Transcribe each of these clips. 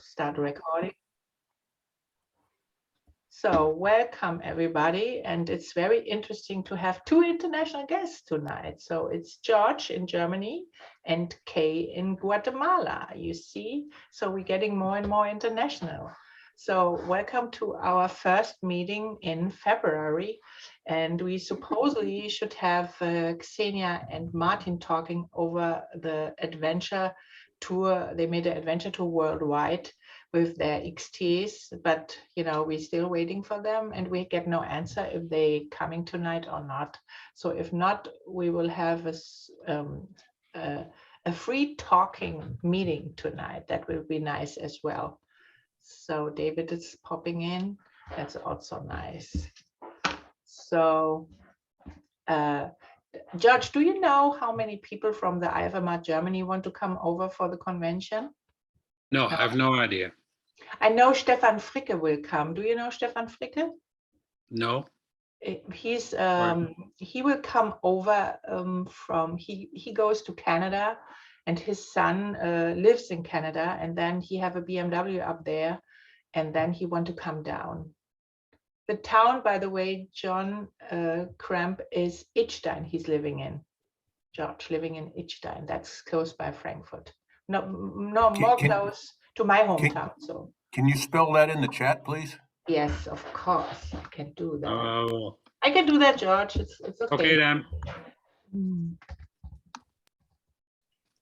start recording. So welcome everybody, and it's very interesting to have two international guests tonight. So it's George in Germany and Kay in Guatemala, you see. So we're getting more and more international. So welcome to our first meeting in February, and we supposedly should have Xenia and Martin talking over the adventure tour. They made an adventure tour worldwide with their XTs, but we're still waiting for them, and we get no answer if they coming tonight or not. So if not, we will have a free talking meeting tonight. That will be nice as well. So David is popping in. That's also nice. So George, do you know how many people from the IFMR Germany want to come over for the convention? No, I have no idea. I know Stefan Fricke will come. Do you know Stefan Fricke? No. He's he will come over from he goes to Canada, and his son lives in Canada, and then he have a BMW up there, and then he want to come down. The town, by the way, John Kramp, is Idstein. He's living in. George living in Idstein. That's close by Frankfurt. No, more close to my hometown. So can you spell that in the chat, please? yes, of course, I can do that. Oh. I can do that, George. It's okay. Okay then.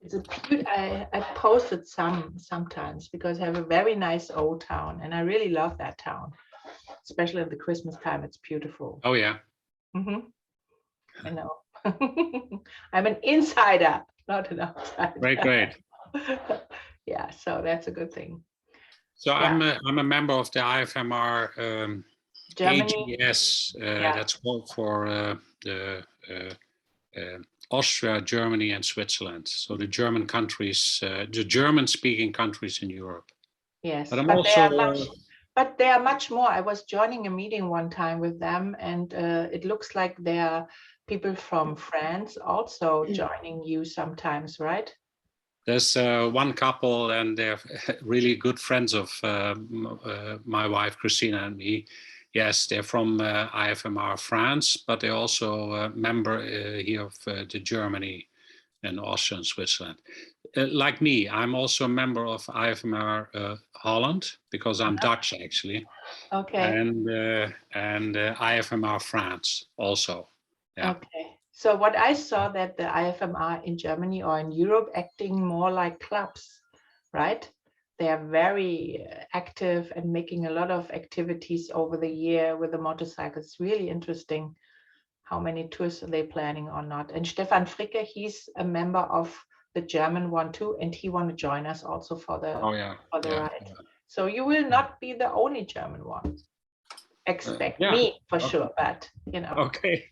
It's a cute. I posted sometimes because I have a very nice old town, and I really love that town, especially at the Christmas time. It's beautiful. Oh yeah. I know. I'm an insider, not an outsider. Great. Yeah, so that's a good thing. So yeah. I'm a member of the IFMR Germany. AGS. That's called for the Austria, Germany, and Switzerland. So the German countries, the German-speaking countries in Europe. Yes, but they are much more. I was joining a meeting one time with them, and it looks like there are people from France also joining you sometimes, right? There's one couple, and they're really good friends of my wife, Christina, and me. Yes, they're from IFMR France, but they're also a member here of the Germany and Austria and Switzerland. Like me, I'm also a member of IFMR Holland, because I'm Dutch, actually. Okay. And IFMR France also. Yeah. Okay. So what I saw that the IFMR in Germany or in Europe acting more like clubs, right? They are very active and making a lot of activities over the year with the motorcycles. It's really interesting how many tours are they planning or not. And Stefan Fricke, he's a member of the German one too, and he want to join us also for the ride. Yeah. So you will not be the only German one. Expect me for sure, but Okay.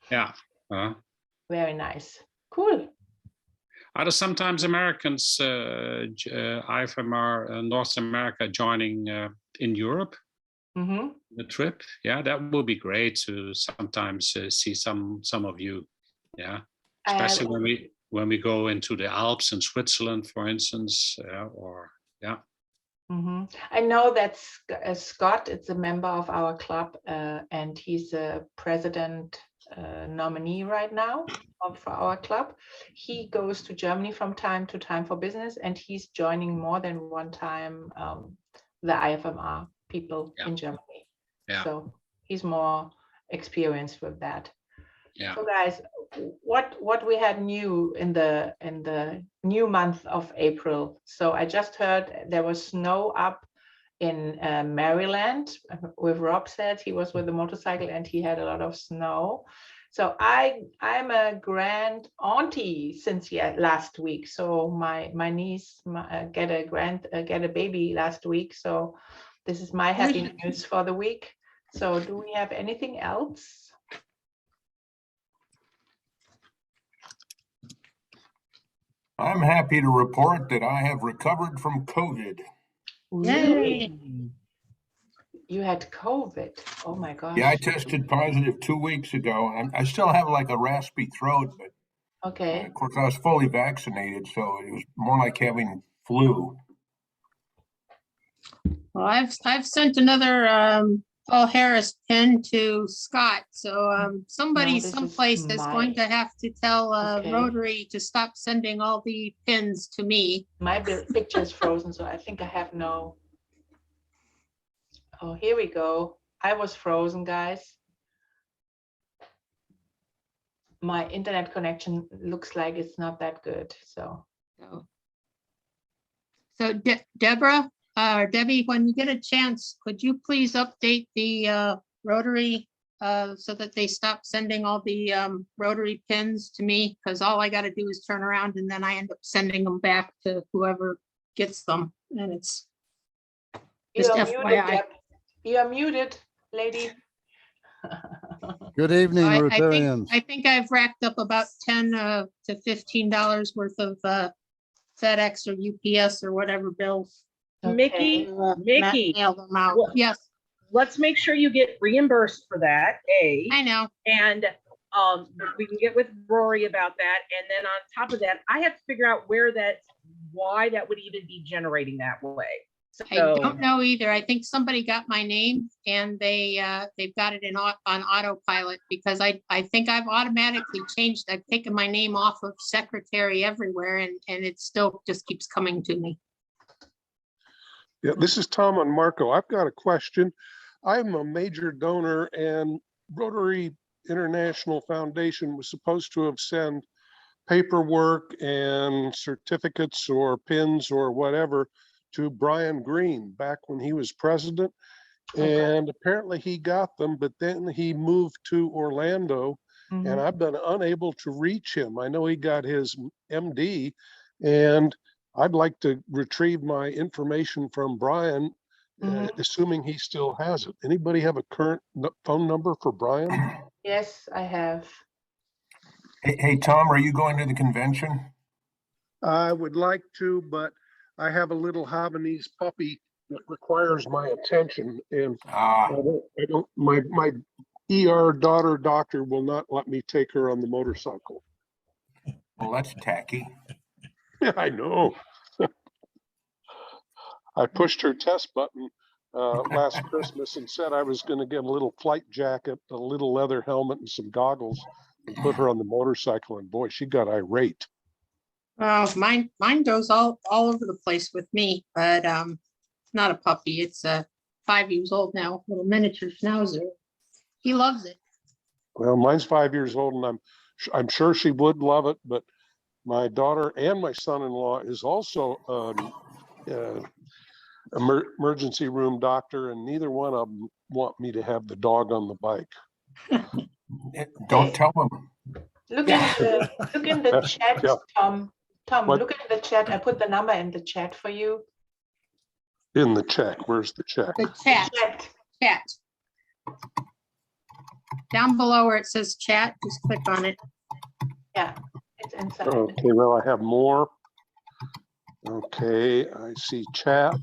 Yeah. Very nice. Cool. Are there sometimes Americans, IFMR North America, joining in Europe? The trip? Yeah, that would be great to sometimes see some of you. Yeah, especially when we go into the Alps in Switzerland, for instance, I know that Scott is a member of our club, and he's a president nominee right now for our club. He goes to Germany from time to time for business, and he's joining more than one time the IFMR people in Germany. Yeah. So he's more experienced with that. Yeah. So guys, what we had new in the new month of April. So I just heard there was snow up in Maryland. With Rob said he was with a motorcycle and he had a lot of snow. So I'm a grand auntie since last week. So my niece get a baby last week. So this is my happy news for the week. So do we have anything else? I'm happy to report that I have recovered from COVID. Really? You had COVID? Oh my gosh. Yeah, I tested positive 2 weeks ago. I still have like a raspy throat, but okay. Of course I was fully vaccinated, so it was more like having flu. Well, I've sent another Paul Harris pin to Scott. So somebody this is someplace is going to have to tell Okay. Rotary to stop sending all the pins to me. My picture is frozen, so I think I have no. Oh, here we go. I was frozen, guys. My internet connection looks like it's not that good. So Deborah, Debbie, when you get a chance, could you please update the Rotary so that they stop sending all the Rotary pins to me? Because all I got to do is turn around and then I end up sending them back to whoever gets them. And it's just FYI. Muted, you are muted, lady. Good evening, Rotarians. I think I've racked up about $10 to $15 worth of FedEx or UPS or whatever bills. Mickey, Mail them out. Well, yes. Let's make sure you get reimbursed for that. I know. And we can get with Rory about that. And then on top of that, I have to figure out why that would even be generating that way. So, I don't know either. I think somebody got my name and they've got it on autopilot because I think I've automatically changed. I've taken my name off of secretary everywhere and it still just keeps coming to me. Yeah, this is Tom on Marco. I've got a question. I'm a major donor and Rotary International Foundation was supposed to have sent paperwork and certificates or pins or whatever to Brian Green back when he was president. And apparently he got them, but then he moved to Orlando and I've been unable to reach him. I know he got his MD and I'd like to retrieve my information from Brian, assuming he still has it. Anybody have a current phone number for Brian? Yes, I have. Hey, Tom, are you going to the convention? I would like to, but I have a little Havanese puppy that requires my attention, and my ER doctor will not let me take her on the motorcycle. Well, that's tacky. I know. I pushed her test button last Christmas and said I was going to get a little flight jacket, a little leather helmet, and some goggles, and put her on the motorcycle. And boy, she got irate. Mine goes all over the place with me, but not a puppy. It's 5 years old now, little miniature schnauzer. He loves it. Well, mine's 5 years old, and I'm sure she would love it. But my daughter and my son-in-law is also emergency room doctor, and neither one of them want me to have the dog on the bike. Don't tell them. Look in the chat, Yeah. Tom. Tom, What? look in the chat. I put the number in the chat for you. In the check. Where's the check? The chat. Down below where it says chat, just click on it. Yeah, it's inside. Okay, well, I have more. Okay, I see chat.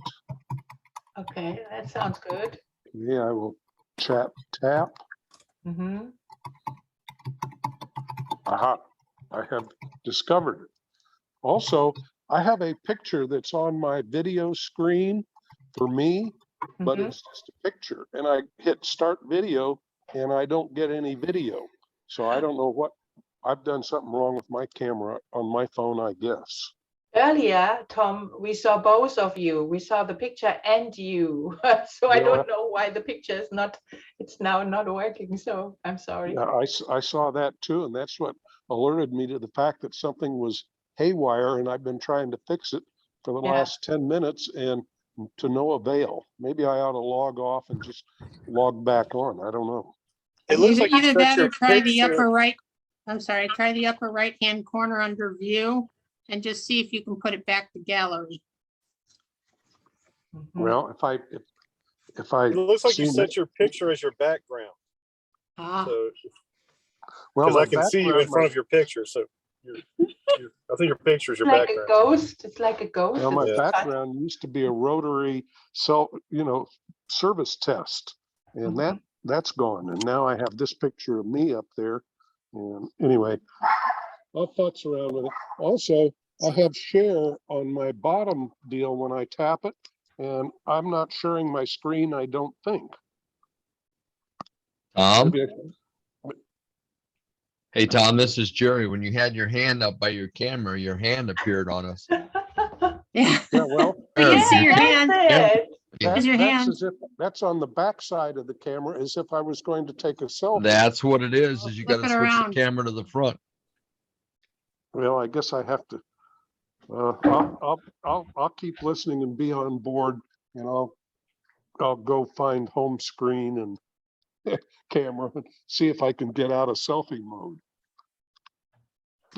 Okay, that sounds good. Yeah, I will tap. Aha, I have discovered it. Also, I have a picture that's on my video screen for me, but it's just a picture. And I hit start video and I don't get any video. So I don't know what, I've done something wrong with my camera on my phone, I guess. Earlier, Tom, we saw both of you. We saw the picture and you. So I don't know why the picture is not, it's now not working. So I'm sorry. Yeah, I saw that too. And that's what alerted me to the fact that something was haywire and I've been trying to fix it for the last 10 minutes and to no avail. Maybe I ought to log off and just log back on. I don't know. It looks like Either that or try the picture. upper right. I'm sorry, try the upper right-hand corner under view and just see if you can put it back to gallery. Well, if I It looks like you set your picture as your background. So, because I can see you in front of your picture, so I think your picture is your like background. A ghost. It's like a ghost. Well, my background used to be a Rotary service test, and that's gone. And now I have this picture of me up there. And anyway, I'll futz around with it. Also, I have share on my bottom deal when I tap it, and I'm not sharing my screen, I don't think. Tom? Maybe Hey, Tom, this is Jerry. When you had your hand up by your camera, your hand appeared on us. Yeah. Yeah, well, We can see your hand. that's your hand. as if that's on the back side of the camera, as if I was going to take a selfie. That's what it is you got to Flip it switch around. the camera to the front. Well, I guess I have to. I'll keep listening and be on board, and I'll go find home screen and camera and see if I can get out of selfie mode.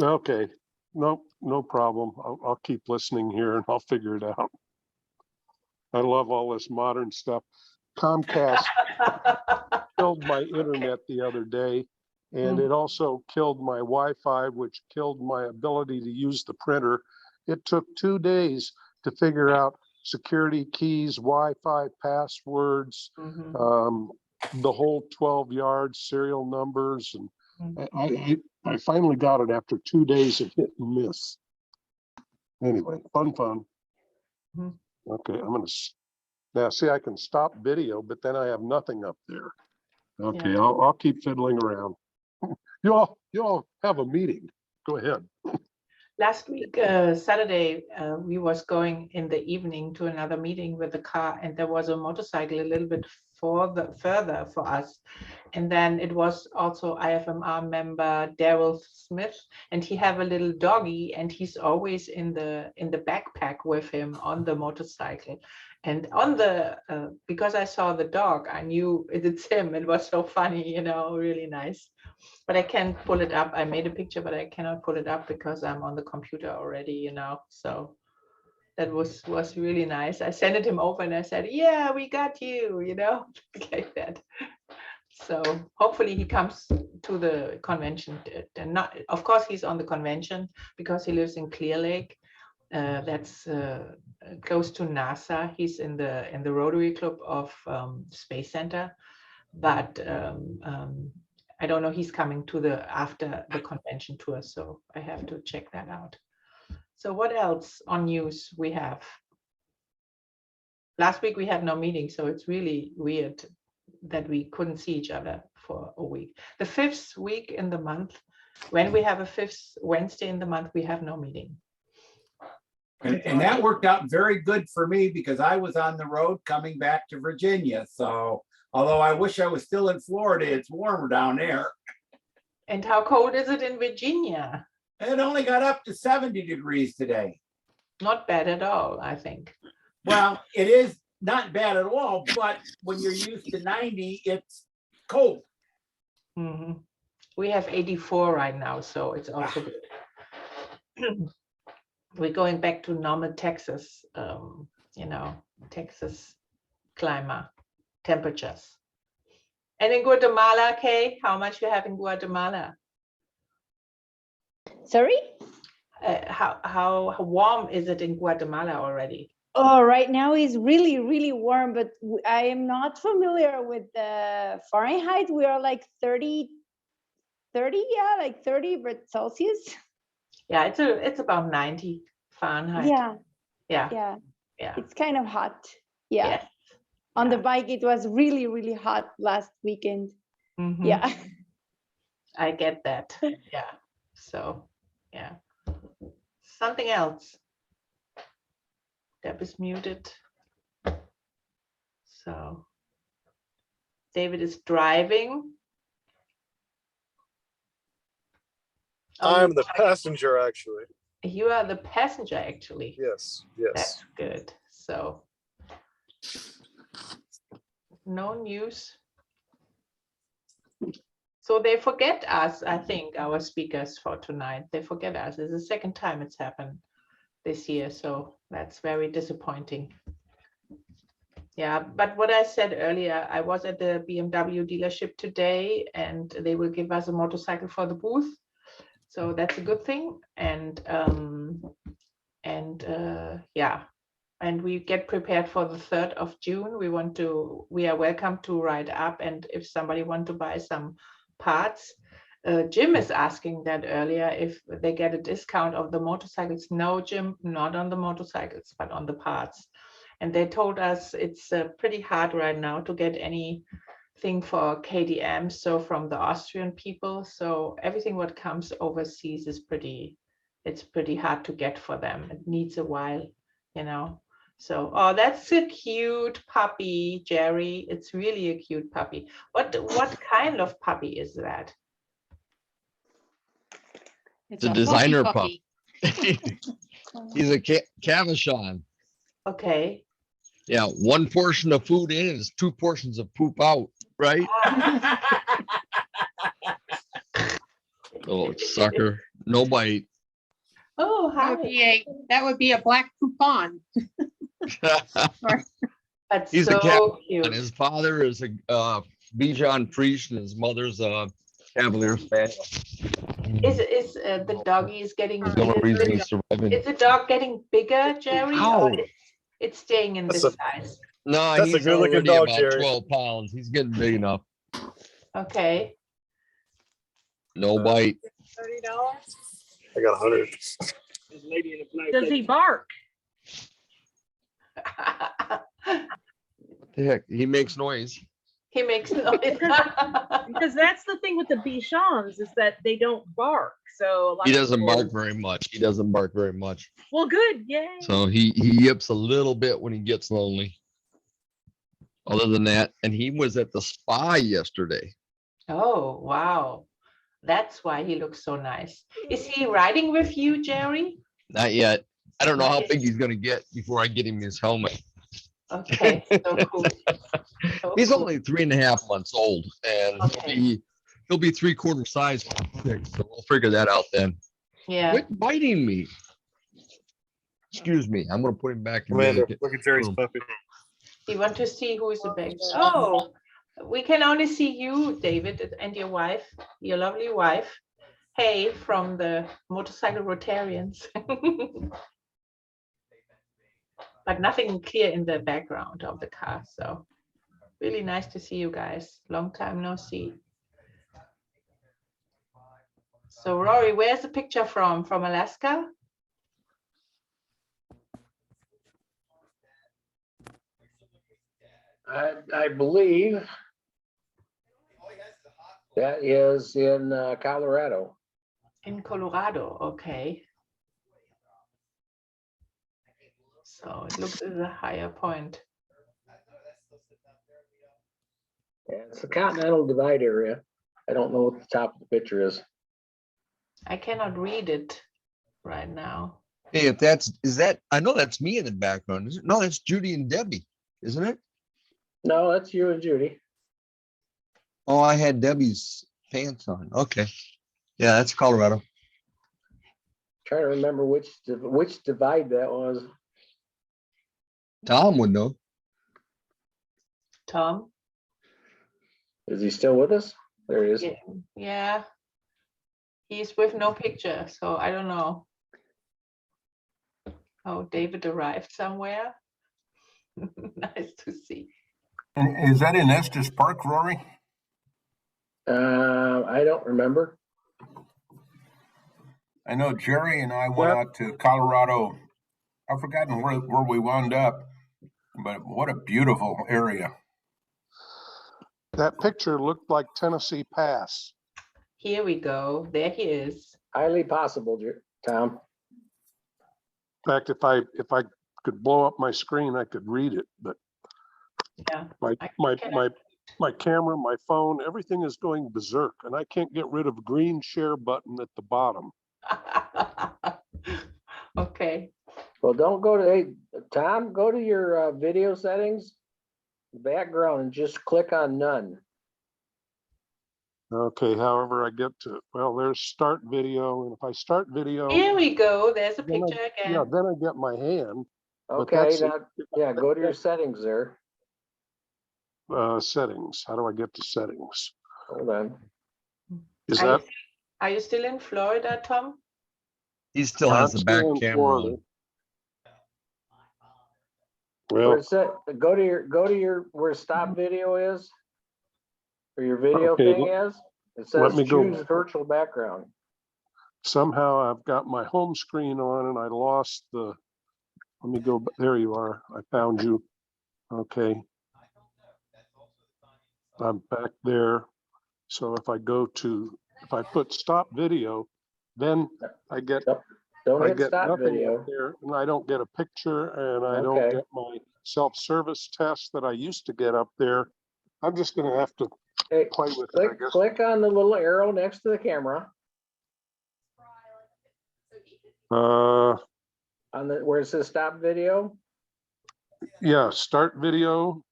Okay, no problem. I'll keep listening here and I'll figure it out. I love all this modern stuff. Comcast killed my internet the other day, and it also killed my Wi-Fi, which killed my ability to use the printer. It took 2 days to figure out security keys, Wi-Fi passwords, the whole 12 yards, serial numbers, and I finally got it after 2 days of hit and miss. Anyway, fun. Okay, I'm gonna now see. I can stop video, but then I have nothing up there. Okay, yeah. I'll keep fiddling around. You all have a meeting. Go ahead. Last week, Saturday, we was going in the evening to another meeting with the car, and there was a motorcycle a little bit further for us. And then it was also IFMR member Daryl Smith, and he have a little doggy, and he's always in the backpack with him on the motorcycle. And on the because I saw the dog, I knew it's him. It was so funny, really nice. But I can't pull it up. I made a picture, but I cannot pull it up because I'm on the computer already, So that was really nice. I sent it him over and I said, yeah, we got you, like that. So hopefully he comes to the convention. Not, of course, he's on the convention because he lives in Clear Lake. That's close to NASA. He's in the Rotary Club of Space Center, but I don't know. He's coming to after the convention tour, so I have to check that out. So what else on news we have? Last week we had no meeting, so it's really weird that we couldn't see each other for a week. The 5th week in the month, when we have a 5th Wednesday in the month, we have no meeting. And that worked out very good for me because I was on the road coming back to Virginia. So although I wish I was still in Florida, it's warmer down there. And how cold is it in Virginia? It only got up to 70 degrees today. Not bad at all, I think. Well, it is not bad at all, but when you're used to 90, it's cold. We have 84 right now, so it's also good. We're going back to normal Texas, Texas climate temperatures. And in Guatemala, Kay, how much you have in Guatemala? Sorry? How warm is it in Guatemala already? Oh, right now it's really, really warm, but I am not familiar with the Fahrenheit. We are like 30, yeah, like 30 but Celsius. Yeah, it's about 90 Fahrenheit. Yeah. It's kind of hot. Yeah. Yes. On the bike, it was really, really hot last weekend. Yeah. I get that. Yeah. So, yeah. Something else. Deb is muted. So, David is driving. I'm the passenger, actually. You are the passenger, actually. Yes. That's good. So, no news. So they forget us, I think, our speakers for tonight. They forget us. It's the second time it's happened this year. So that's very disappointing. Yeah, but what I said earlier, I was at the BMW dealership today and they will give us a motorcycle for the booth. So that's a good thing. And we get prepared for the 3rd of June. We are welcome to ride up. And if somebody want to buy some parts, Jim is asking that earlier, if they get a discount of the motorcycles. No, Jim, not on the motorcycles, but on the parts. And they told us it's pretty hard right now to get anything for KDM, so from the Austrian people. So everything what comes overseas is pretty hard to get for them. It needs a while, you know. So, oh, that's a cute puppy, Jerry. It's really a cute puppy. What kind of puppy is that? It's a designer pup. He's a Cavachon. Okay. Yeah, one portion of food in is 2 portions of poop out, right? Oh, sucker. No bite. Oh, hi. That would be a black coupon. That's He's so a Cavachon. cute. His father is a Bichon Frise and his mother's a Cavalier Spaniel. Is the doggy is getting He's the only reason he's surviving. Is the dog getting bigger, Jerry? Ow. Or it's staying in this size? No, That's a he's good-looking already dog, about Jerry. 12 pounds. He's getting big enough. Okay. No bite. $30. I got 100. Does he bark? What the heck? He makes noise. He makes noise. Because that's the thing with the Bichons is that they don't bark. So a lot He of doesn't people- bark very much. He doesn't bark very much. Well, good, yay. So he yips a little bit when he gets lonely. Other than that, and he was at the spa yesterday. Oh, wow. That's why he looks so nice. Is he riding with you, Jerry? Not yet. I don't know how Nice. big he's gonna get before I get him his helmet. Okay, so cool. So He's cool. only 3.5 months old, and Okay. he'll be 3/4 size. So we'll figure that out then. Yeah. Quit biting me. Excuse me. I'm gonna put him back in Amanda, the look at Jerry's room. puppy. You want to see who is the big? Oh, we can only see you, David, and your wife, your lovely wife. Hey, from the Motorcycle Rotarians. But nothing clear in the background of the car. So really nice to see you guys. Long time no see. So Rory, where's the picture from? From Alaska? I believe that is in Colorado. In Colorado, okay. So it looks as a higher point. Yeah, it's the Continental Divide area. I don't know what the top of the picture is. I cannot read it right now. Hey, I know that's me in the background. Is it? No, that's Judy and Debbie, isn't it? No, that's you and Judy. Oh, I had Debbie's pants on. Okay. Yeah, that's Colorado. Trying to remember which divide that was. Tom would know. Tom? Is he still with us? There he is. Yeah. He's with no picture, so I don't know. Oh, David arrived somewhere. Nice to see. And is that in Estes Park, Rory? I don't remember. I know Jerry and I went out to Colorado. I've forgotten where we wound up, but what a beautiful area. That picture looked like Tennessee Pass. Here we go. There he is. Highly possible, Tom. In fact, if I could blow up my screen, I could read it, but Yeah. my camera, my phone, everything is going berserk, and I can't get rid of green share button at the bottom. Okay. Well, don't go to, hey, Tom, go to your video settings, background, and just click on none. Okay, however I get to, well, there's start video, and if I start video. Here we go. There's a then picture again. Yeah, then I get my hand. but Okay, that's it. now, yeah, go to your settings there. Settings, how do I get to settings? Hold on. Is Are you- that? Are you still in Florida, Tom? He still has the back I'm still in camera Florida. on. Where Well, it said, go to your, where stop video is. Or your video Okay, thing is. It let says me go. choose virtual background. somehow I've got my home screen on and I lost the Let me go, there you are. I found you. Okay. I'm back there. So if I go to, if I put stop video, then I get, Don't I hit get stop nothing video. up there, and I don't get a picture, and I don't Okay. get my self-service test that I used to get up there. I'm just gonna have to Hey, play with it, I guess. click on the little arrow next to the camera on the, where it says stop video. Yeah, start video.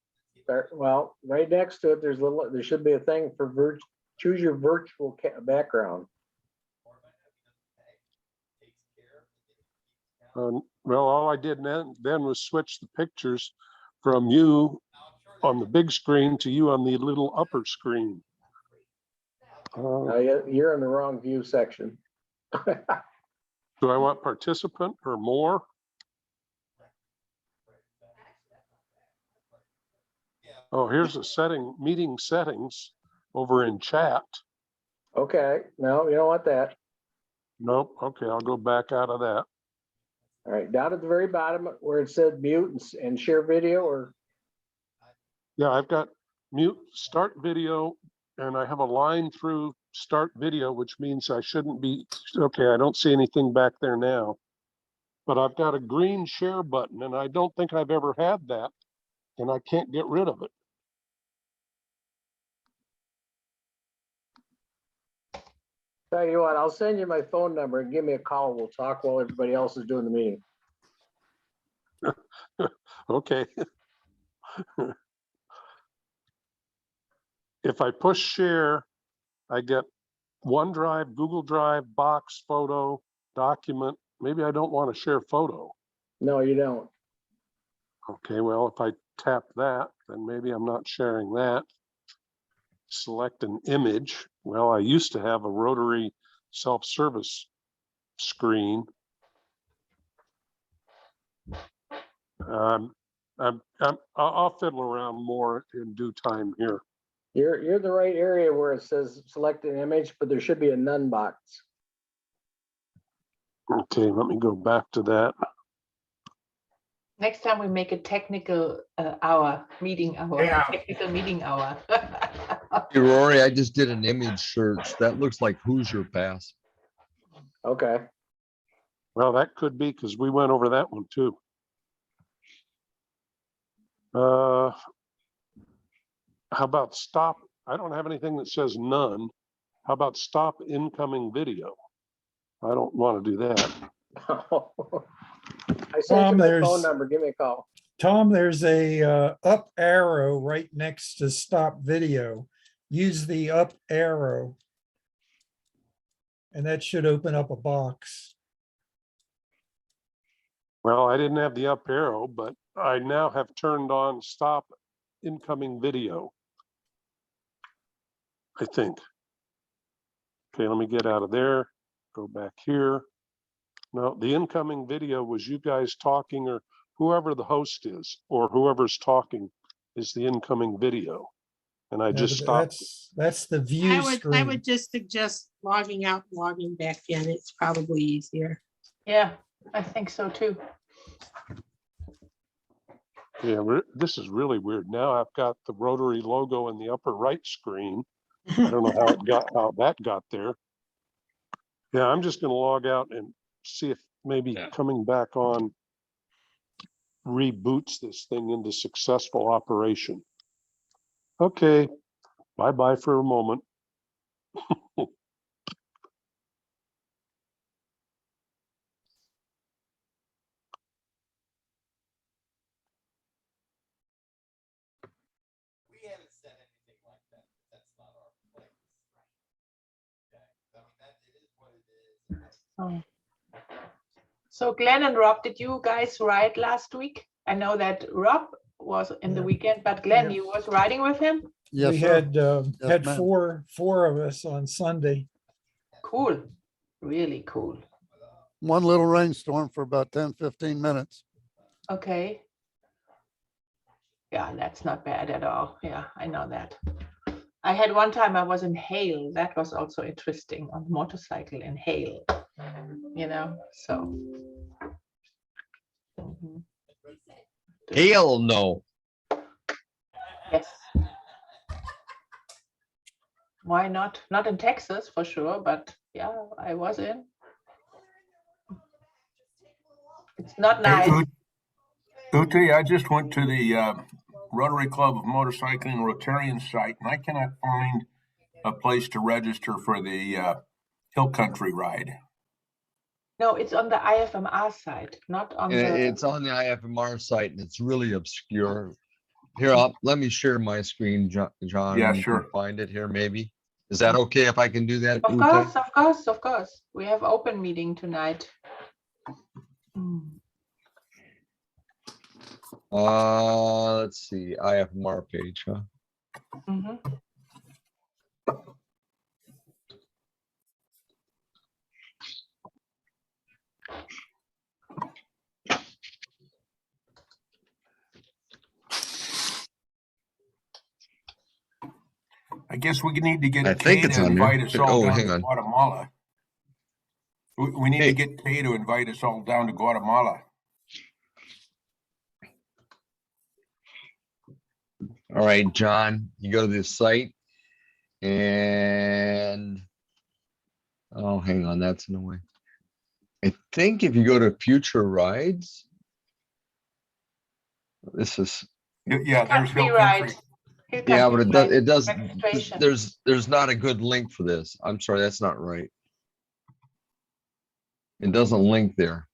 Well, right next to it, there should be a thing for choose your virtual background. Well, all I did then was switch the pictures from you on the big screen to you on the little upper screen. You're in the wrong view section. Do I want participant or more? Oh, here's a setting, meeting settings over in chat. Okay, no, you don't want that. Nope. Okay, I'll go back out of that. All right, down at the very bottom where it said mute and share video, or yeah, I've got mute, start video, and I have a line through start video, which means I shouldn't be, okay, I don't see anything back there now. But I've got a green share button, and I don't think I've ever had that, and I can't get rid of it. tell you what, I'll send you my phone number and give me a call. We'll talk while everybody else is doing the meeting. Okay. If I push share, I get OneDrive, Google Drive, Box, Photo, Document. Maybe I don't want to share photo. No, you don't. Okay, well, if I tap that, then maybe I'm not sharing that. Select an image. Well, I used to have a rotary self-service screen. I'll fiddle around more in due time here. You're the right area where it says select an image, but there should be a none box. Okay, let me go back to that. Next time we make a technical meeting hour. Yeah. Technical meeting hour. Hey, Rory, I just did an image search. That looks like Hoosier Pass. Okay. Well, that could be because we went over that one too. How about stop? I don't have anything that says none. How about stop incoming video? I don't want to do that. I sent you my phone number. Give me a call. Tom, there's a up arrow right next to stop video. Use the up arrow. And that should open up a box. Well, I didn't have the up arrow, but I now have turned on stop incoming video, I think. Okay, let me get out of there, go back here. No, the incoming video was you guys talking, or whoever the host is, or whoever's talking is the incoming video. And I just stopped. That's the view screen. I would just suggest logging out, and logging back in. It's probably easier. Yeah, I think so too. Yeah, this is really weird. Now I've got the Rotary logo in the upper right screen. I don't know how that got there. Yeah, I'm just going to log out and see if maybe coming back on reboots this thing into successful operation. Okay, bye-bye for a moment. So Glenn and Rob, did you guys ride last week? I know that Rob was in the weekend, but Glenn, you was riding with him? Yes, we had four of us on Sunday. Cool, really cool. One little rainstorm for about 10-15 minutes. Okay. Yeah, that's not bad at all. Yeah, I know that. I had one time I was in hail. That was also interesting, on motorcycle in hail, you know, so. Hell no. Yes. Why not? Not in Texas for sure, but yeah, I was in. It's not nice. Hey, Uti, I just went to the Rotary Club of Motorcycling Rotarian site, and I cannot find a place to register for the Hill Country ride. No, it's on the IFMR site, not on the. It's on the IFMR site, and it's really obscure. Here, let me share my screen, John. Yeah, You sure. can find it here, maybe. Is that okay if I can do that? Of course, of course, of course. We have open meeting tonight. Let's see, IFMR page, huh? Mm-hmm. I guess we need to get I Kay think it's to on there. invite us all Oh, down hang to on. Guatemala. We need to get Kay to invite us all down to Guatemala. All right, John, you go to this site and, oh, hang on, that's in the way. I think if you go to future rides, this is, Yeah, there's Hill Country. Right. yeah, but it does, Registration. there's not a good link for this. I'm sorry, that's not right. It doesn't link there.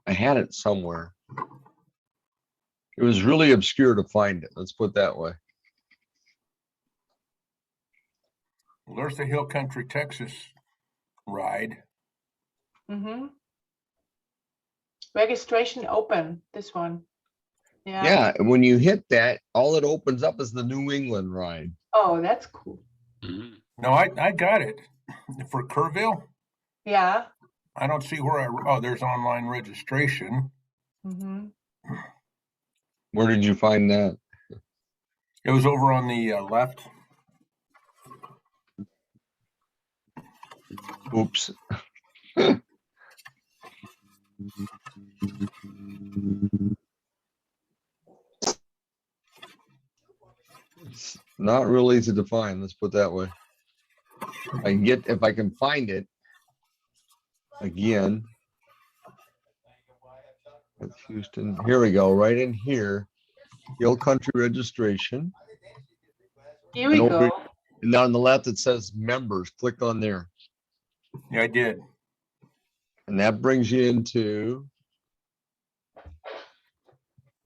I had it somewhere. It was really obscure to find it. Let's put it that way. Well, there's the Hill Country, Texas ride. Mm-hmm. Registration open, this one. Yeah. Yeah, and when you hit that, all it opens up is the New England ride. Oh, that's cool. No, I got it. For Kerrville? Yeah. I don't see where oh, there's online registration. Mm-hmm. Where did you find that? It was over on the left. Oops. It's not real easy to find. Let's put it that way. I can get, if I can find it again. That's Houston. Here we go. Right in here. Hill Country registration. Here we go. And on the left, it says members. Click on there. Yeah, I did. And that brings you into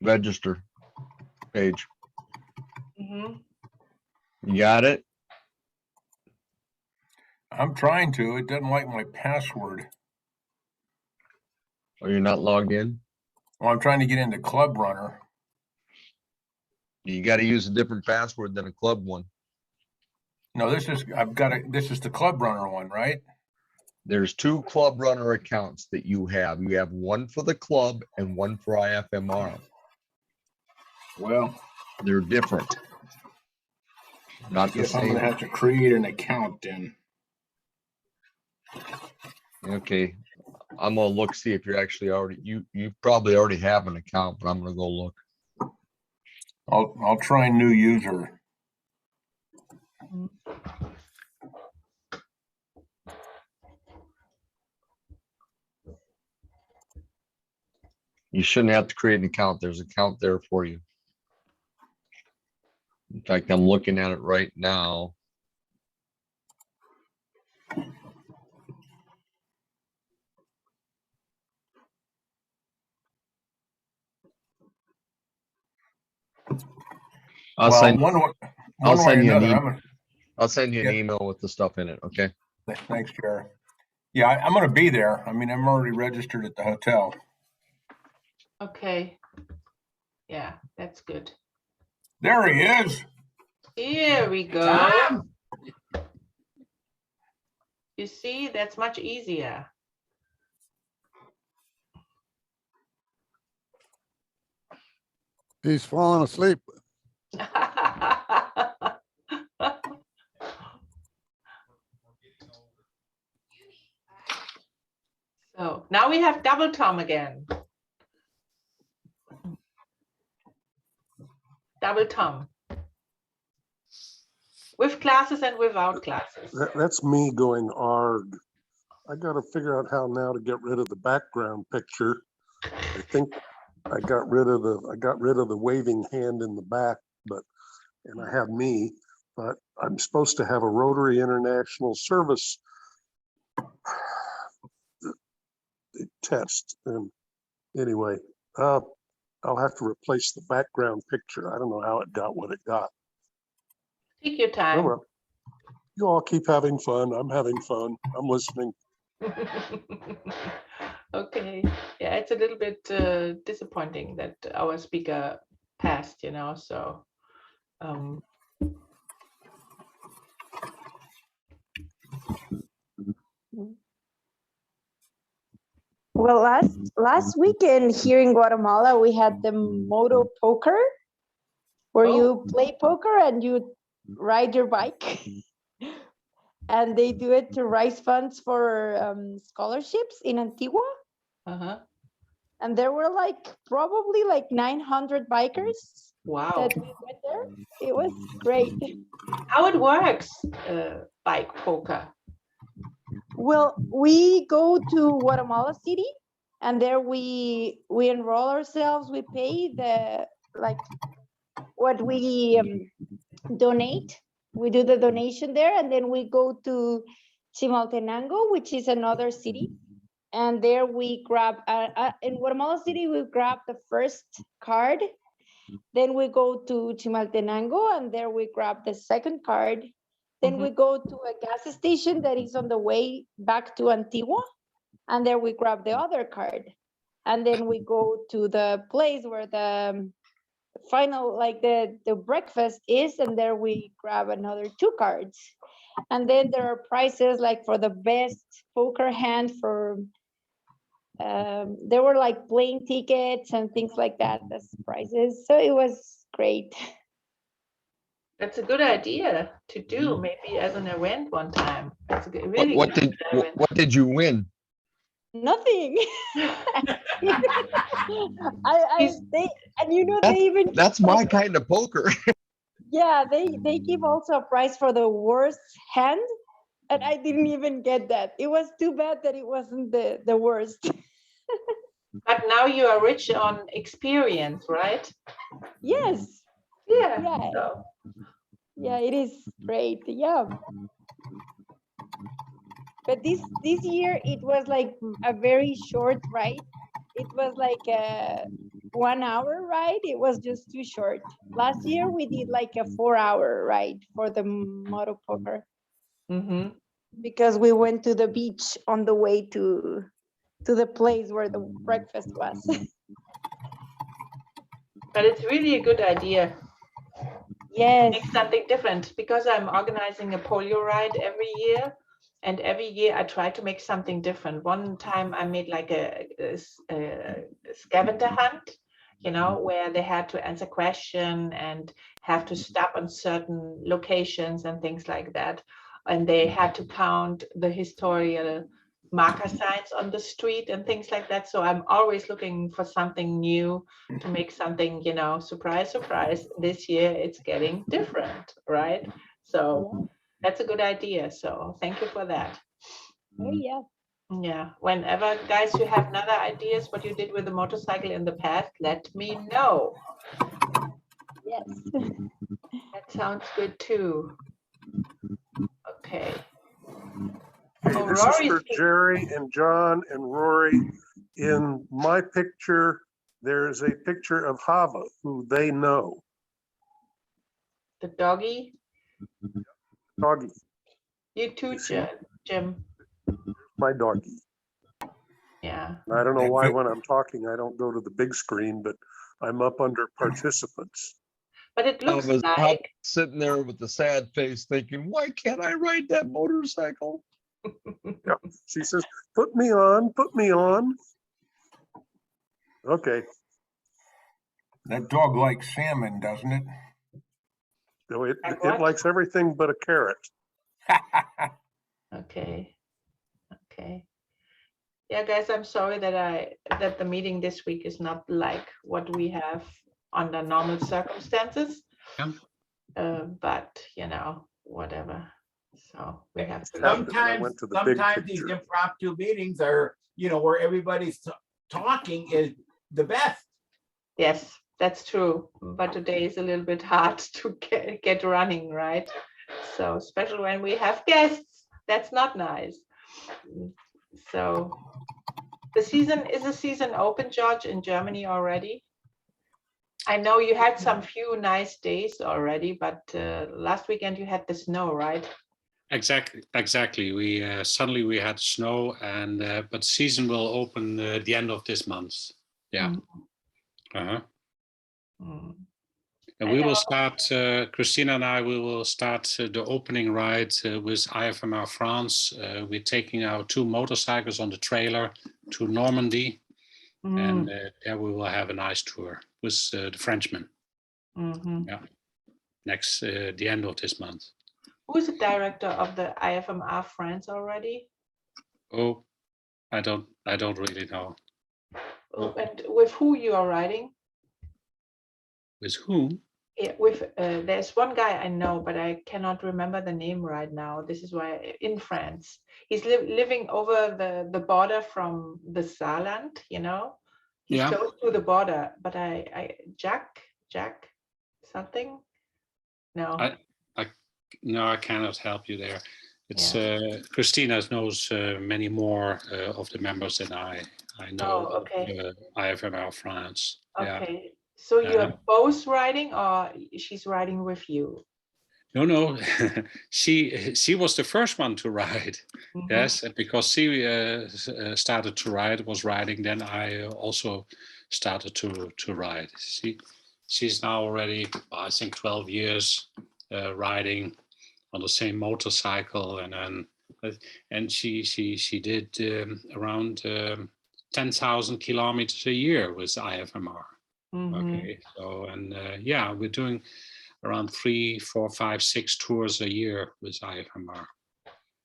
register page. Mm-hmm. You got it? I'm trying to. It doesn't like my password. Oh, you're not logged in? Well, I'm trying to get into Club Runner. You got to use a different password than a club one. No, this is the Club Runner one, right? There's two Club Runner accounts that you have. You have one for the club and one for IFMR. Well, they're different. Not the same. I'm gonna have to create an account then. Okay. I'm gonna look, see if you're actually already, you probably already have an account, but I'm gonna go look. I'll try new user. You shouldn't have to create an account. There's an account there for you. In fact, I'm looking at it right now. I'll send you an email with the stuff in it. Okay. Thanks, Jared. Yeah, I'm going to be there. I mean, I'm already registered at the hotel. Okay. Yeah, that's good. There he is. Here we go. You see, that's much easier. He's falling asleep. So now we have double Tom again. Double Tom. With classes and without classes. That's me going arg. I got to figure out how now to get rid of the background picture. I think I got rid of the waving hand in the back, and I have me, but I'm supposed to have a Rotary International Service test. And anyway, I'll have to replace the background picture. I don't know how it got what it got. Take your time. Oh, well. You all keep having fun. I'm having fun. I'm listening. Okay. Yeah, it's a little bit disappointing that our speaker passed, so. Well, last weekend here in Guatemala, we had the Moto Poker, where you play poker and you ride your bike. And they do it to raise funds for scholarships in Antigua. And there were probably 900 bikers. Wow. That we went there. It was great. How it works, bike poker? Well, we go to Guatemala City, and there we enroll ourselves. We pay what we donate. We do the donation there, and then we go to Chimaltenango, which is another city, and there we grab in Guatemala City we grab the first card. Then we go to Chimaltenango, and there we grab the second card. Then we go to a gas station that is on the way back to Antigua, and there we grab the other card. And then we go to the place where the final, the breakfast is, and there we grab another 2 cards. And then there are prizes for the best poker hand for, there were plane tickets and things like that as prizes. So it was great. That's a good idea to do, maybe as an event one time. That's a good, really What did you win? Nothing. That's my kind of poker. Yeah, they give also a prize for the worst hand, and I didn't even get that. It was too bad that it wasn't the worst. But now you are rich on experience, right? Yes. Yeah. Yeah. So. Yeah, it is great. Yeah. But this year it was a very short ride. It was a 1 hour ride. It was just too short. Last year we did a 4-hour ride for the Moto Poker. Because we went to the beach on the way to the place where the breakfast was. But it's really a good idea. Yes. Make something different, because I'm organizing a polio ride every year, and every year I try to make something different. One time I made a scavenger hunt, where they had to answer question and have to stop on certain locations and things like that. And they had to count the historical marker signs on the street and things like that. So I'm always looking for something new to make something, surprise, surprise. This year it's getting different, right? So that's a good idea. So thank you for that. Oh, yeah. Yeah. Whenever, guys, you have other ideas what you did with the motorcycle in the past, let me know. Yes. That sounds good too. Okay. This is for Jerry and John and Rory. In my picture, there's a picture of Hava, who they know. The doggy? Doggy. You too, Jim. My doggy. Yeah. I don't know why when I'm talking, I don't go to the big screen, but I'm up under participants. But it looks I was sitting there with a sad face thinking, why can't I ride that motorcycle? Yeah. She says, put me on, put me on. Okay. That dog likes salmon, doesn't it? No, it likes everything but a carrot. Okay. Okay. Yeah, guys, I'm sorry that the meeting this week is not like what we have under normal circumstances. Yeah. But you know, whatever. So we have to sometimes these impromptu meetings are, you know, where everybody's talking is the best. Yes, that's true. But today is a little bit hard to get running, right? So especially when we have guests, that's not nice. So the season open, George, in Germany already? I know you had some few nice days already, but last weekend you had the snow, right? Exactly. We suddenly we had snow, and but season will open the end of this month. Yeah. And we will start. Christina and I. We will start the opening ride with IFMR France. We're taking our 2 motorcycles on the trailer to Normandy, and there we will have a nice tour with the Frenchmen. Yeah. Next, the end of this month. Who is the director of the IFMR France already? Oh, I don't really know. And with who you are riding? With whom? Yeah, with there's one guy I know, but I cannot remember the name right now. This is why in France. He's living over the border from the Saarland, you know. He's close to the border, but Jack something? No. No, I cannot help you there. It's Christina knows many more of the members than I know. Oh, okay. IFMR France. Okay. Yeah. So you're both riding, or she's riding with you? No. she was the first one to ride. Yes, because she started to ride, was riding. Then I also started to ride. She's now already, I think, 12 years riding on the same motorcycle, and she did around 10,000 kilometers a year with IFMR. Okay, so yeah, we're doing around 3, 4, 5, 6 tours a year with IFMR.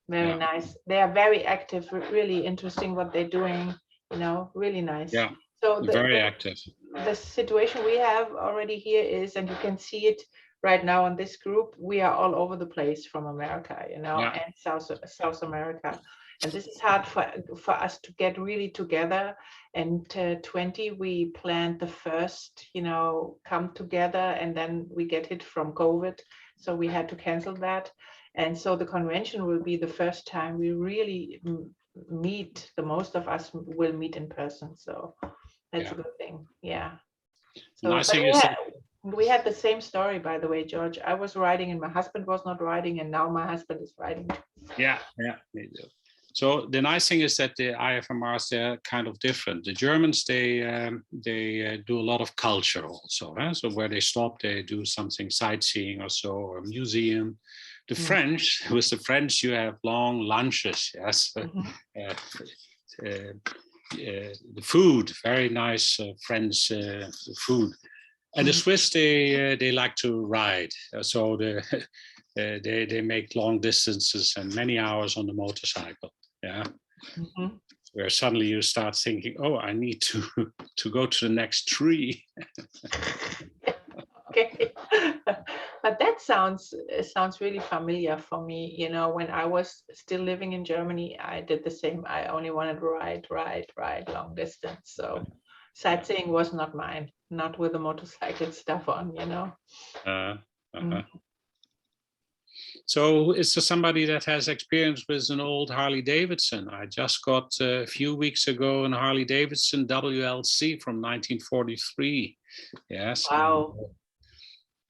Very nice. They are very active. Really interesting what they're doing. You know, really nice. Yeah. So very active. The situation we have already here is, and you can see it right now on this group, we are all over the place from America, you know, and South America. And this is hard for us to get really together. And 20, we planned the first, you know, come together, and then we get hit from COVID. So we had to cancel that. And so the convention will be the first time we really meet. The most of us will meet in person. So that's a good thing. Yeah. So we had the same story, by the way, George. I was riding and my husband was not riding, and now my husband is riding. Yeah, they do. So the nice thing is that the IFMRs, they're kind of different. The Germans, they do a lot of culture also. So where they stop, they do something sightseeing or so, or a museum. The French, with the French, you have long lunches. Yes. The food, very nice French food. And the Swiss, they like to ride. So they make long distances and many hours on the motorcycle. Yeah. Where suddenly you start thinking, oh, I need to go to the next tree. Okay. But that sounds really familiar for me. You know, when I was still living in Germany, I did the same. I only wanted to ride long distance. So sightseeing was not mine, not with the motorcycle stuff on, you know. So is there somebody that has experience with an old Harley Davidson? I just got a few weeks ago an Harley Davidson WLC from 1943. Yes. Wow.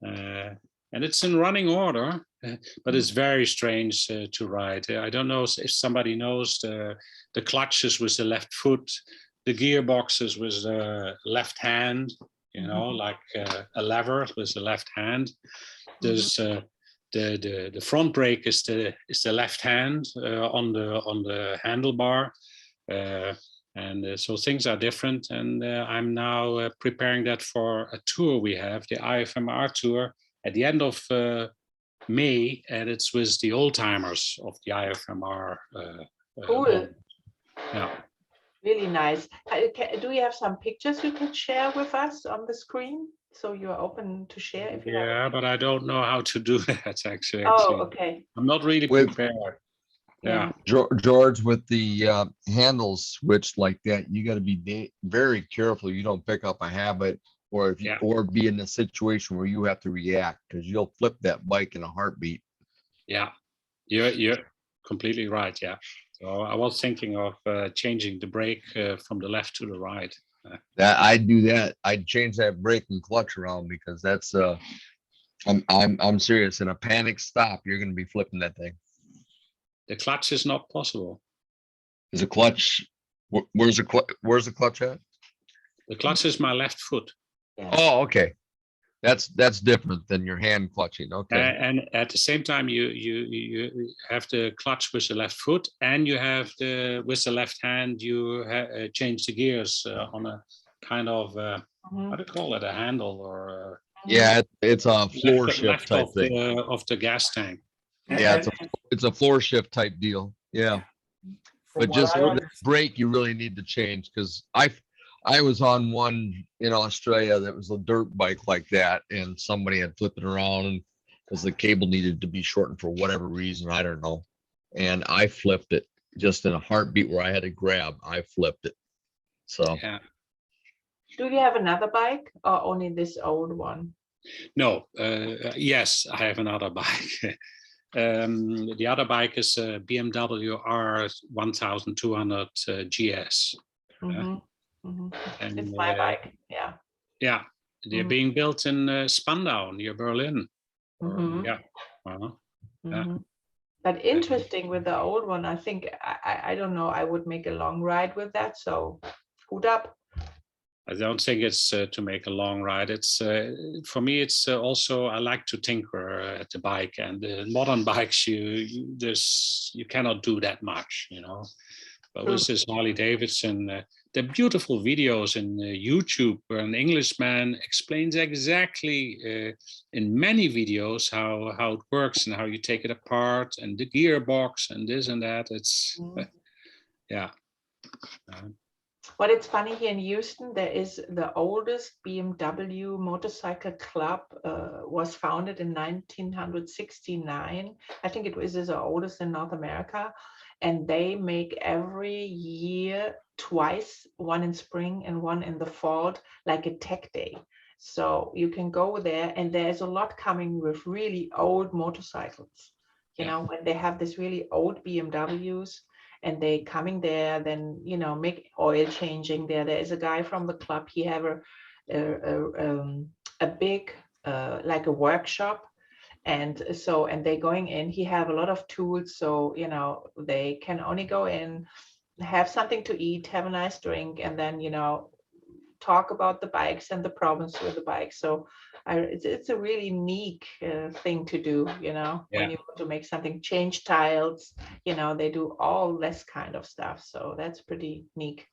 And it's in running order, but it's very strange to ride. I don't know if somebody knows the clutches with the left foot, the gearboxes with the left hand, you know, like a lever with the left hand. There's the front brake is the left hand on the handlebar, and so things are different. And I'm now preparing that for a tour we have, the IFMR tour, at the end of May, and it's with the old timers of the IFMR. Cool. Yeah. Really nice. Do you have some pictures you can share with us on the screen so you're open to share if you have. Yeah, but I don't know how to do that actually. Oh, okay. I'm not really prepared. Yeah. George, with the handles switched like that, you got to be very careful you don't pick up a habit, or if you or be in a situation where you have to react, because you'll flip that bike in a heartbeat. Yeah, you're completely right. Yeah. So I was thinking of changing the brake from the left to the right. That I'd do that. I'd change that brake and clutch around, because that's I'm serious. In a panic stop, you're going to be flipping that thing. The clutch is not possible. Is a clutch? Where's the clutch at? The clutch is my left foot. Oh, okay. That's different than your hand clutching. Okay. And at the same time, you have the clutch with the left foot, and you have with the left hand you change the gears on a kind of what do you call it, a handle or yeah, it's a floor shift left type thing of the gas tank. Yeah, it's a floor shift type deal. Yeah. But just the brake you really need to change, because I was on one in Australia that was a dirt bike like that, and somebody had flipped it around because the cable needed to be shortened for whatever reason, I don't know. And I flipped it just in a heartbeat where I had to grab. I flipped it. So yeah. Do you have another bike or only this old one? No, yes, I have another bike. The other bike is a BMW R1200 GS. And it's my bike, yeah. Yeah, they're being built in Spandau near Berlin. Yeah. Yeah. But interesting with the old one, I think, I don't know, I would make a long ride with that, so hood up. I don't think it's to make a long ride. It's for me. It's also I like to tinker at the bike, and modern bikes you cannot do that much, you know. But with this Harley Davidson, the beautiful videos in YouTube where an Englishman explains exactly in many videos how it works and how you take it apart and the gearbox and this and that. It's yeah. But it's funny, here in Houston, there is the oldest BMW motorcycle club, was founded in 1969. I think it is the oldest in North America. And they make every year twice, one in spring and one in the fall, like a tech day. So you can go there, and there's a lot coming with really old motorcycles. You know, when they have this really old BMWs, and they coming there, then, you know, make oil changing there. There is a guy from the club, he have a big, like a workshop. And so, and they going in, he have a lot of tools. So, you know, they can only go in, have something to eat, have a nice drink, and then, you know, talk about the bikes and the problems with the bikes. So it's a really neat thing to do, you know, when you want to make something, change tiles, you know, they do all this kind of stuff. So that's pretty neat.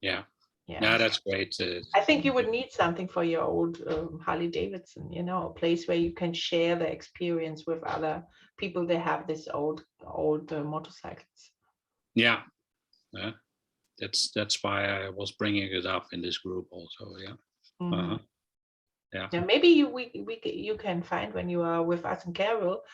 Yeah. Yeah, that's great. I think you would need something for your old Harley Davidson, you know, a place where you can share the experience with other people that have this old motorcycles. Yeah. Yeah. That's why I was bringing it up in this group also. Yeah. Yeah, maybe you can find, when you are with us in Carroll,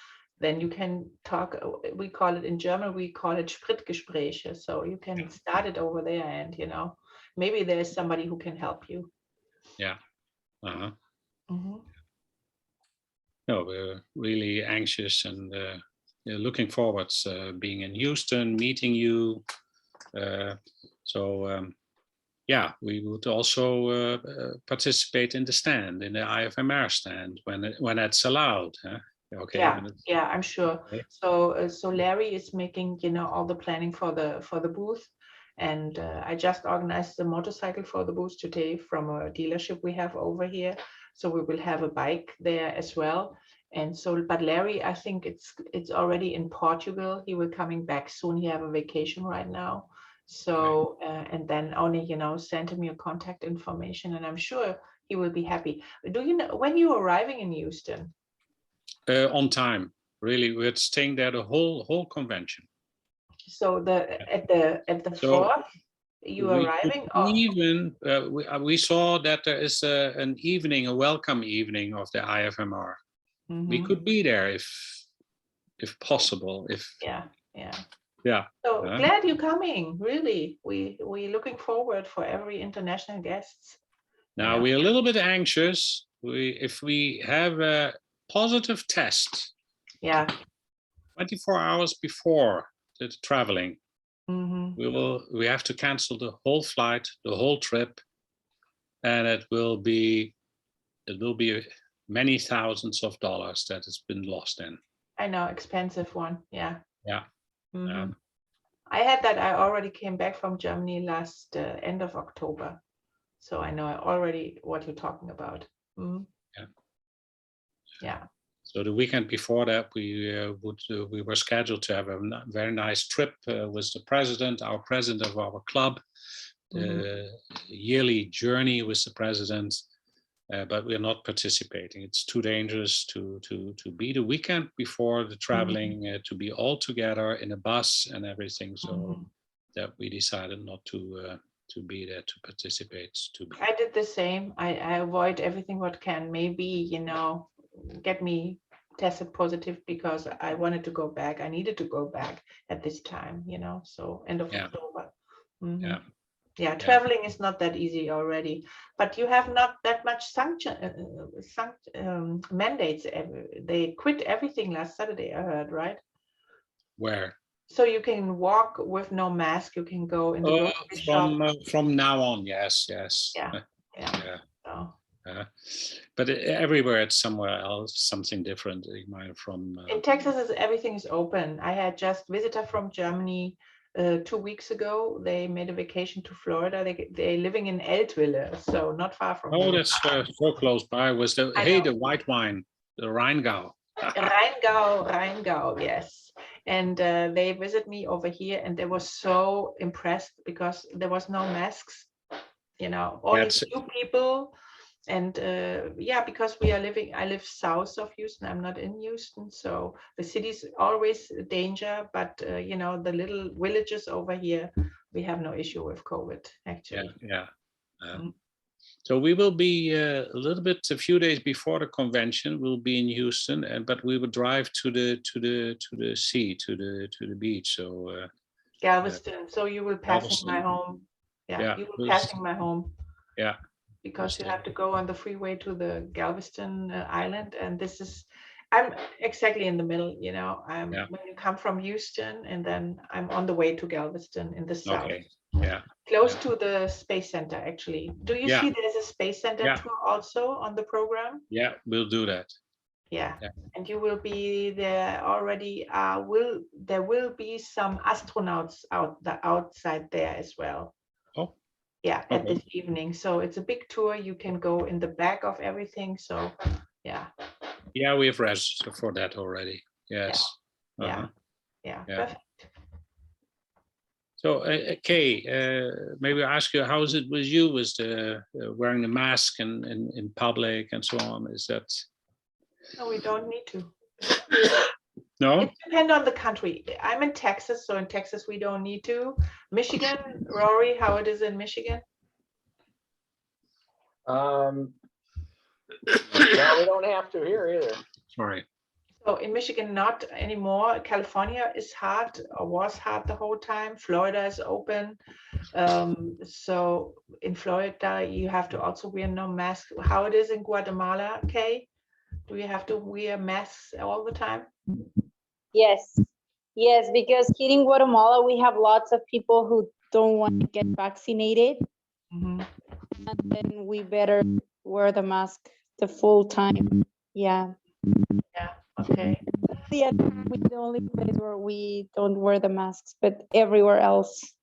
then you can talk. We call it in German, we call it Spritgespräche. So you can start it over there, and, you know, maybe there's somebody who can help you. Yeah. No, we're really anxious and looking forward being in Houston, meeting you. Yeah, we would also participate in the stand, in the IFMR stand, when it's allowed. Huh? Okay. Yeah, I'm sure. Okay. So Larry is making, you know, all the planning for the booth, and I just organized the motorcycle for the booth today from a dealership we have over here. So we will have a bike there as well. And so, but Larry, I think it's already in Portugal. He will coming back soon. He have a vacation right now. So, and then only, you know, send him your contact information, and I'm sure he will be happy. Do you know when you're arriving in Houston? On time, really. We're staying there the whole convention. So at the 4th you arriving? Even we saw that there is an evening, a welcome evening of the IFMR. We could be there if possible. Yeah. So glad you're coming. Really, we looking forward for every international guests. Now we're a little bit anxious. If we have a positive test. 24 hours before the traveling. We have to cancel the whole flight, the whole trip, and it will be many thousands of dollars that has been lost in. I know, expensive one. Yeah. I had that. I already came back from Germany last end of October, so I know already what you're talking about. Yeah. So the weekend before that, we were scheduled to have a very nice trip with the president, our president of our club, the yearly journey with the president, but we're not participating. It's too dangerous to be the weekend before the traveling, to be all together in a bus and everything. So that we decided not to be there to participate. I did the same. I avoid everything what can maybe, get me tested positive because I wanted to go back. I needed to go back at this time, so end of October. Traveling is not that easy already, but you have not that much mandates. They quit everything last Saturday, I heard, right? Where? So you can walk with no mask. You can go in the grocery shop. From now on, yes. But everywhere it's somewhere else, something different. In Texas, everything is open. I had just visitor from Germany 2 weeks ago. They made a vacation to Florida. They're living in Eltville, so not far from here. That's so close by. Was the white wine, the Rheingau. Rheingau, yes. And they visit me over here, and they were so impressed because there was no masks. Only few people. And because I live south of Houston, I'm not in Houston, so the city's always a danger, but the little villages over here, we have no issue with COVID, actually. So we will be a few days before the convention. We'll be in Houston, but we will drive to the sea, to the beach. So Galveston. So you will pass my home. You will passing my home. Because you have to go on the freeway to the Galveston Island, and I'm exactly in the middle. When you come from Houston, and then I'm on the way to Galveston in the south. Close to the Space Center, actually. Do you see there's a Space Center tour also on the program? Yeah, we'll do that. And you will be there already. There will be some astronauts outside there as well. At this evening. So it's a big tour. You can go in the back of everything. So we have registered for that already. Yes. Perfect. So Kay, maybe I ask you, how is it with you with the wearing the mask in public and so on? Is that? No, we don't need to. No? It depends on the country. I'm in Texas, so in Texas we don't need to. Michigan, Rory, how it is in Michigan? Well, we don't have to here either. Sorry. So in Michigan, not anymore. California is hard, or was hard the whole time. Florida is open. So in Florida, you have to also wear no mask. How it is in Guatemala, Kay? Do you have to wear masks all the time? Yes, because here in Guatemala, we have lots of people who don't want to get vaccinated. And then we better wear the mask the full time. Okay. The only place where we don't wear the masks, but everywhere else.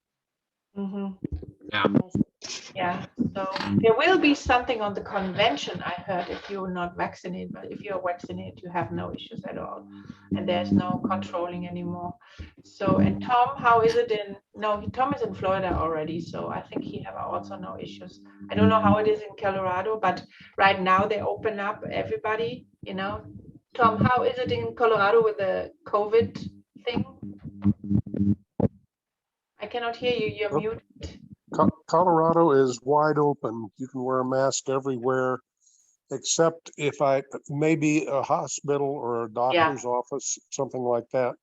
So there will be something on the convention, I heard, if you're not vaccinated, but if you're vaccinated, you have no issues at all. And there's no controlling anymore. So, and Tom, how is it Tom is in Florida already, so I think he have also no issues. I don't know how it is in Colorado, but right now they open up everybody, Tom, how is it in Colorado with the COVID thing? I cannot hear you, you're muted. Colorado is wide open. You can wear a mask everywhere, except if maybe a hospital or a doctor's office, something like that.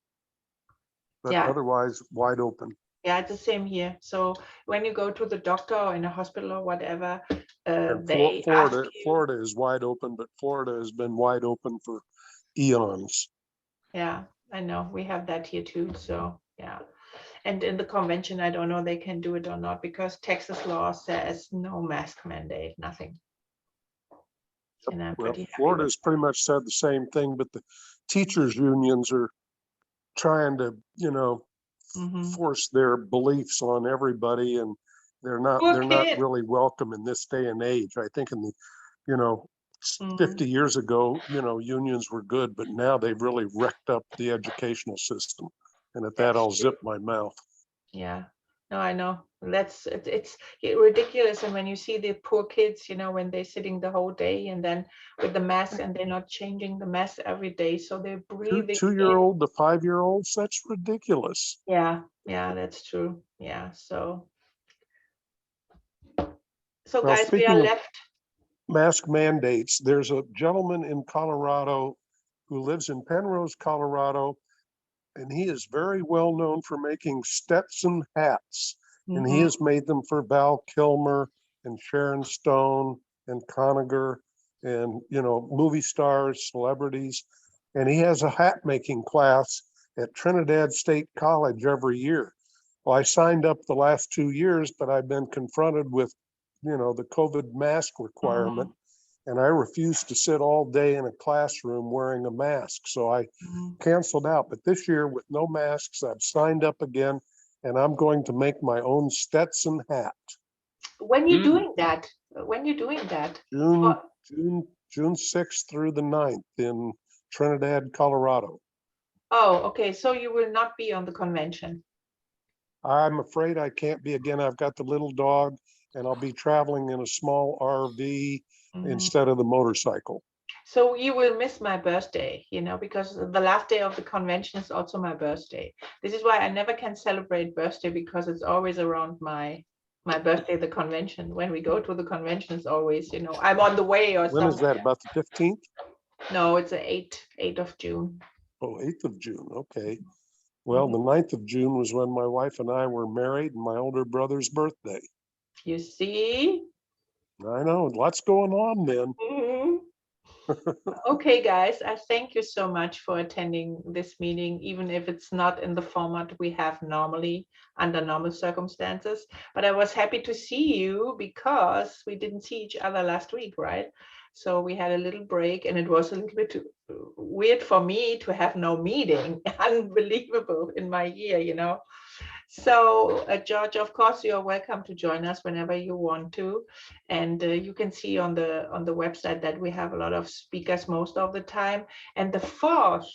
But otherwise, wide open. Yeah, it's the same here. So when you go to the doctor or in a hospital or whatever, they Florida is wide open, but Florida has been wide open for eons. Yeah, I know. We have that here too. So yeah. And in the convention, I don't know they can do it or not because Texas law says no mask mandate, nothing. And I'm Well, pretty happy Florida's pretty much said the same thing, but the teachers unions are trying to, force their beliefs on everybody, and they're not really welcome in this day and age. I think in the 50 years ago, unions were good, but now they've really wrecked up the educational system. And at that, I'll zip my mouth. Yeah, no, I know. It's ridiculous. And when you see the poor kids, when they're sitting the whole day and then with the mask and they're not changing the mask every day, so they're breathing. 2-year-old to 5-year-olds, that's ridiculous. Yeah, that's true. Yeah, so guys, we are left. Mask mandates. There's a gentleman in Colorado who lives in Penrose, Colorado, and he is very well known for making Stetson hats. And he has made them for Val Kilmer and Sharon Stone and Conager and, movie stars, celebrities. And he has a hat making class at Trinidad State College every year. Well, I signed up the last 2 years, but I've been confronted with, the COVID mask requirement. And I refused to sit all day in a classroom wearing a mask. So I canceled out. But this year, with no masks, I've signed up again, and I'm going to make my own Stetson hat. When you're doing that? When you're doing that? June 6th through the 9th in Trinidad, Colorado. Oh, okay. So you will not be on the convention. I'm afraid I can't be again. I've got the little dog, and I'll be traveling in a small RV instead of the motorcycle. So you will miss my birthday, because the last day of the convention is also my birthday. This is why I never can celebrate birthday, because it's always around my birthday, the convention. When we go to the convention, it's always, I'm on the way or something. When is that, about the 15th? No, it's the 8th of June. Oh, 8th of June, okay. Well, the 9th of June was when my wife and I were married, and my older brother's birthday. You see? I know, lots going on then. Okay, guys, I thank you so much for attending this meeting, even if it's not in the format we have normally under normal circumstances. But I was happy to see you because we didn't see each other last week, right? So we had a little break, and it was a little bit weird for me to have no meeting. Unbelievable in my year, So, George, of course, you're welcome to join us whenever you want to. And you can see on the website that we have a lot of speakers most of the time. And the fourth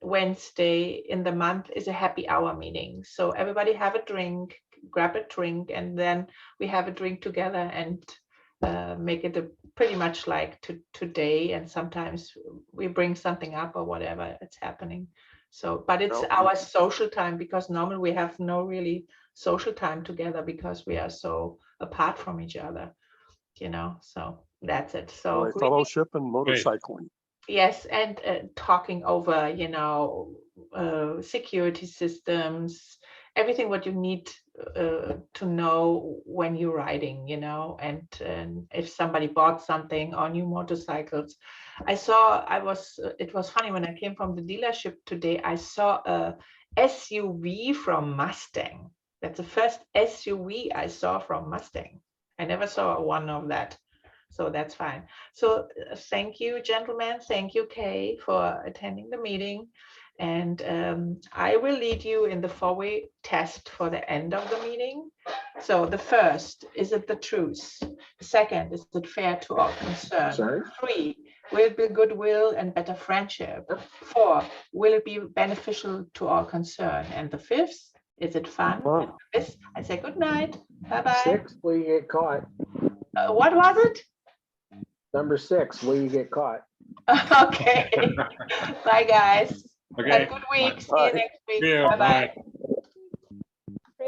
Wednesday in the month is a happy hour meeting. So everybody have a drink, grab a drink, and then we have a drink together and make it pretty much like today. And sometimes we bring something up or whatever it's happening. So, but it's our social time, because normally we have no really social time together because we are so apart from each other, so that's it. So fellowship and motorcycling. Yes, and talking over, security systems, everything what you need to know when you're riding, and if somebody bought something or new motorcycles. It was funny when I came from the dealership today, I saw a SUV from Mustang. That's the first SUV I saw from Mustang. I never saw one of that. So that's fine. So thank you, gentlemen. Thank you, Kay, for attending the meeting. And I will lead you in the four-way test for the end of the meeting. So the first, is it the truth? The second, is it fair to all concerned? Sorry? 3, will it be goodwill and better friendship? 4, will it be beneficial to all concerned? And the 5th, is it fun? And the 5th, I say good night. Bye-bye. 6, will you get caught? What was it? Number 6, will you get caught? Okay. Bye, guys. Okay. Have a good week. See you next week. Bye-bye.